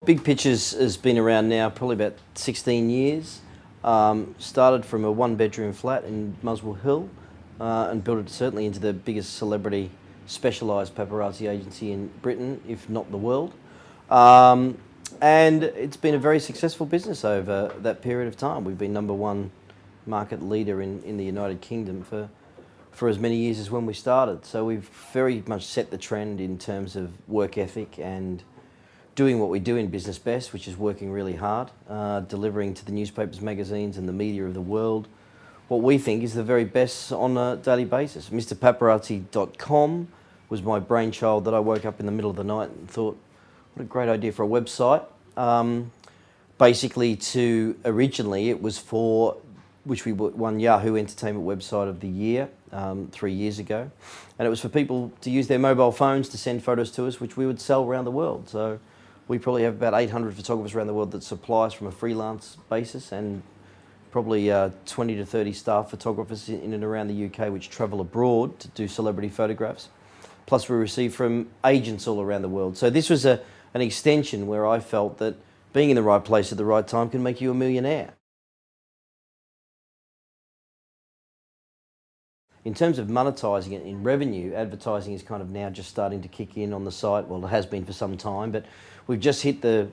Big Pictures has been around now probably about 16 years. Started from a one-bedroom flat in Muswell Hill and built it certainly into the biggest celebrity specialised paparazzi agency in Britain, if not the world. And it's been a very successful business over that period of time. We've been #1 market leader in the United Kingdom for as many years as when we started. So we've very much set the trend in terms of work ethic and doing what we do in business best, which is working really hard, delivering to the newspapers, magazines and the media of the world what we think is the very best on a daily basis. paparazzi.com was my brainchild that I woke up in the middle of the night and thought, what a great idea for a website. Basically originally it was for, which we won Yahoo Entertainment Website of the Year 3 years ago. And it was for people to use their mobile phones to send photos to us, which we would sell around the world. So we probably have about 800 photographers around the world that supply us from a freelance basis, and probably 20 to 30 staff photographers in and around the UK which travel abroad to do celebrity photographs. Plus we receive from agents all around the world. So this was an extension where I felt that being in the right place at the right time can make you a millionaire. In terms of monetising it in revenue, advertising is kind of now just starting to kick in on the site. Well, it has been for some time, but we've just hit a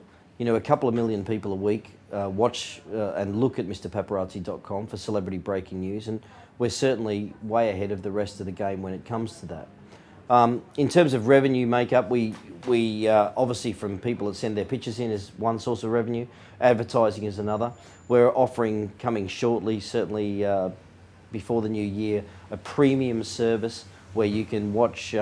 couple of million people a week watch and look at paparazzi.com for celebrity breaking news, and we're certainly way ahead of the rest of the game when it comes to that. In terms of revenue makeup, we obviously from people that send their pictures in is one source of revenue, advertising is another. We're offering, coming shortly, certainly before the new year, a premium service where you can watch,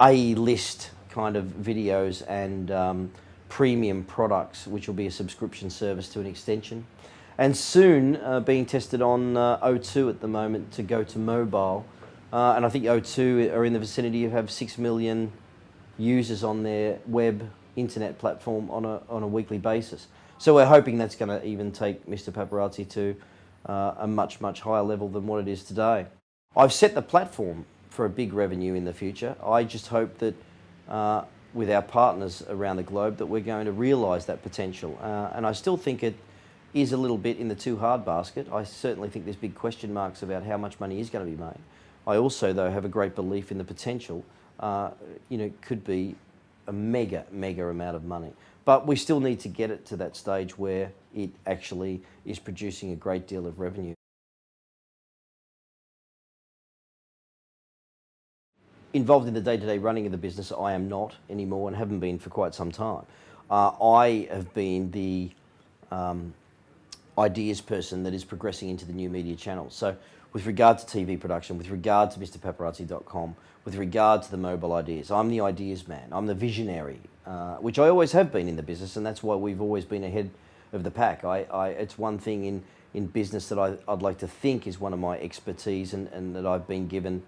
A-list kind of videos and premium products, which will be a subscription service to an extension. And soon being tested on O2 at the moment to go to mobile. And I think O2 are in the vicinity of have 6 million users on their web internet platform on a weekly basis. So we're hoping that's going to even take Mr. Paparazzi to a much, much higher level than what it is today. I've set the platform for a big revenue in the future. I just hope that with our partners around the globe that we're going to realise that potential. And I still think it is a little bit in the too hard basket. I certainly think there's big question marks about how much money is going to be made. I also, though, have a great belief in the potential. Could be a mega amount of money. But we still need to get it to that stage where it actually is producing a great deal of revenue. Involved in the day-to-day running of the business, I am not anymore and haven't been for quite some time. I have been the ideas person that is progressing into the new media channels. So with regard to TV production, with regard to paparazzi.com, with regard to the mobile ideas, I'm the ideas man, I'm the visionary, which I always have been in the business, and that's why we've always been ahead of the pack. It's one thing in business that I'd like to think is one of my expertise, and that I've been given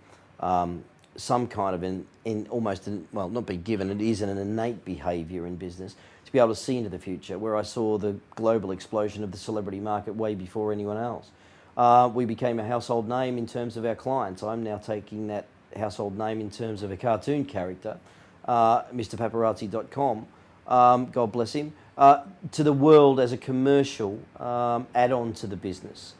some kind of well, not been given, it is an innate behaviour in business to be able to see into the future, where I saw the global explosion of the celebrity market way before anyone else. We became a household name in terms of our clients. I'm now taking that household name in terms of a cartoon character, paparazzi.com, God bless him, to the world as a commercial add-on to the business.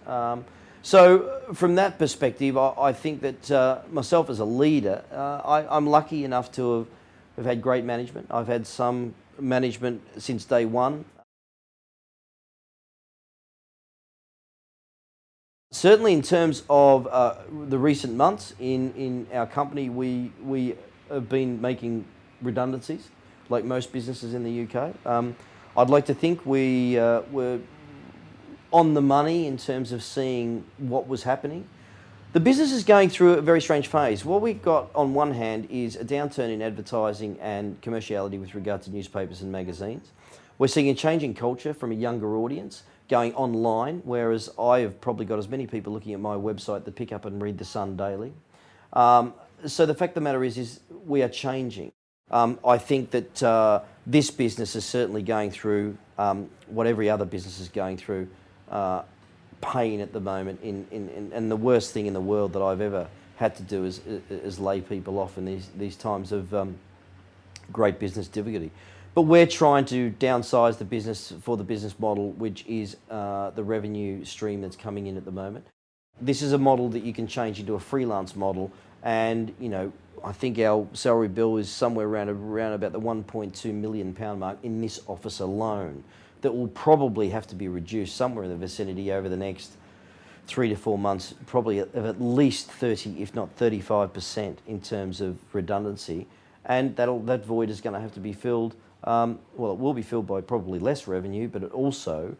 So from that perspective, I think that myself as a leader, I'm lucky enough to have had great management. I've had some management since day one. Certainly in terms of the recent months in our company, we have been making redundancies, like most businesses in the UK. I'd like to think we were on the money in terms of seeing what was happening. The business is going through a very strange phase. What we've got on one hand is a downturn in advertising and commerciality with regard to newspapers and magazines. We're seeing a change in culture from a younger audience going online, whereas I have probably got as many people looking at my website that pick up and read The Sun daily. So the fact of the matter is we are changing. I think that this business is certainly going through what every other business is going through, pain at the moment, and the worst thing in the world that I've ever had to do is lay people off in these times of great business difficulty. But we're trying to downsize the business for the business model, which is the revenue stream that's coming in at the moment. This is a model that you can change into a freelance model, and I think our salary bill is somewhere around about the £1.2 million mark in this office alone. That will probably have to be reduced somewhere in the vicinity over the next 3 to 4 months, probably of at least 30, if not 35%, in terms of redundancy, and that void is going to have to be filled. Well, it will be filled by probably less revenue, but it also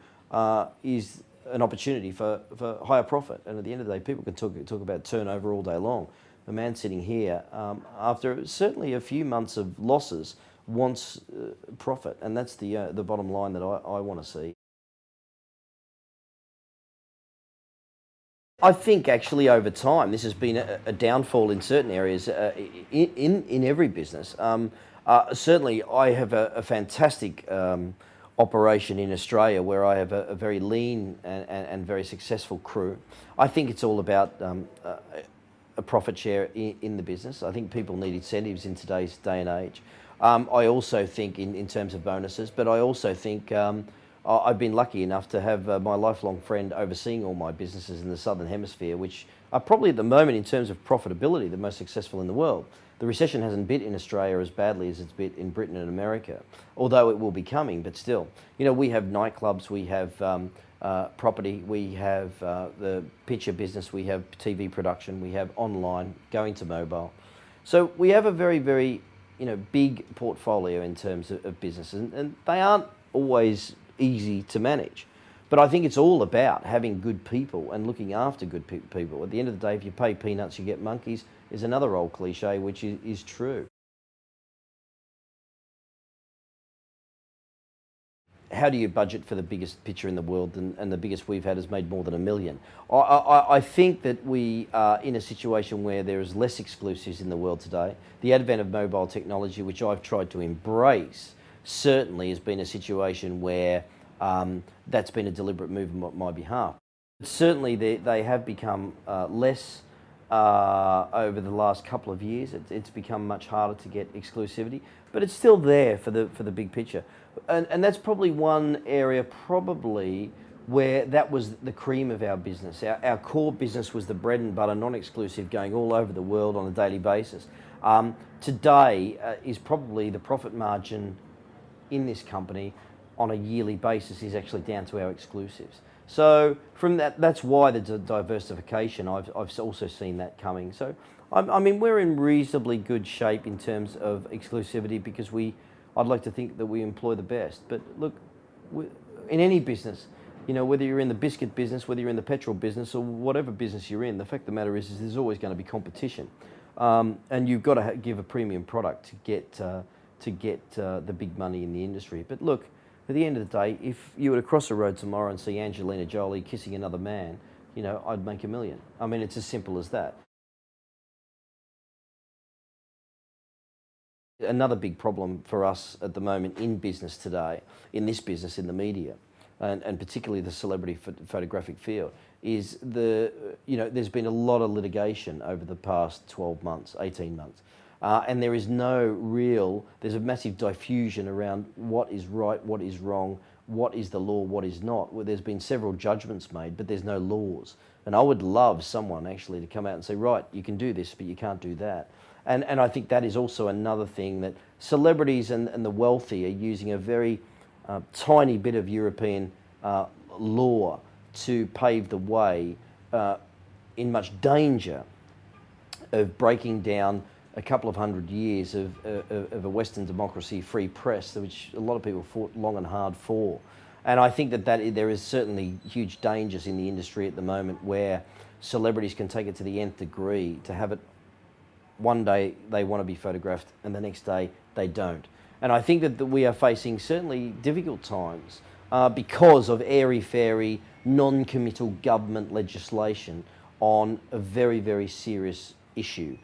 is an opportunity for higher profit. And at the end of the day, people can talk about turnover all day long. The man sitting here, after certainly a few months of losses, wants profit, and that's the bottom line that I want to see. I think actually over time this has been a downfall in certain areas in every business. Certainly, I have a fantastic operation in Australia where I have a very lean and very successful crew. I think it's all about a profit share in the business. I think people need incentives in today's day and age. I also think in terms of bonuses, but I also think I've been lucky enough to have my lifelong friend overseeing all my businesses in the Southern Hemisphere, which are probably at the moment in terms of profitability the most successful in the world. The recession hasn't bit in Australia as badly as it's bit in Britain and America, although it will be coming, but still. We have nightclubs, we have property, we have the picture business, we have TV production, we have online, going to mobile. So we have a very, very big portfolio in terms of businesses, and they aren't always easy to manage. But I think it's all about having good people and looking after good people. At the end of the day, if you pay peanuts, you get monkeys, is another old cliche, which is true. How do you budget for the biggest picture in the world? And the biggest we've had has made more than $1 million. I think that we are in a situation where there is less exclusives in the world today. The advent of mobile technology, which I've tried to embrace, certainly has been a situation where that's been a deliberate move on my behalf. Certainly they have become less over the last couple of years. It's become much harder to get exclusivity, but it's still there for the big picture. And that's probably one area where that was the cream of our business. Our core business was the bread and butter, non-exclusive, going all over the world on a daily basis. Today is probably the profit margin in this company on a yearly basis is actually down to our exclusives. So from that's why the diversification, I've also seen that coming. So I mean, we're in reasonably good shape in terms of exclusivity because I'd like to think that we employ the best. But look, in any business, whether you're in the biscuit business, whether you're in the petrol business, or whatever business you're in, the fact of the matter is there's always going to be competition, and you've got to give a premium product to get the big money in the industry. But look, at the end of the day, if you were to cross the road tomorrow and see Angelina Jolie kissing another man, I'd make $1 million. I mean, it's as simple as that. Another big problem for us at the moment in business today, in this business, in the media, and particularly the celebrity photographic field, is there's been a lot of litigation over the past 12 months, 18 months. And there's a massive diffusion around what is right, what is wrong, what is the law, what is not. Well, there's been several judgments made, but there's no laws. And I would love someone actually to come out and say, right, you can do this, but you can't do that. And I think that is also another thing that celebrities and the wealthy are using a very tiny bit of European law to pave the way in much danger of breaking down a couple of hundred years of a Western democracy, free press, which a lot of people fought long and hard for. And I think that there is certainly huge dangers in the industry at the moment where celebrities can take it to the nth degree to have it one day they want to be photographed and the next day they don't. And I think that we are facing certainly difficult times because of airy-fairy, non-committal government legislation on a very, very serious issue.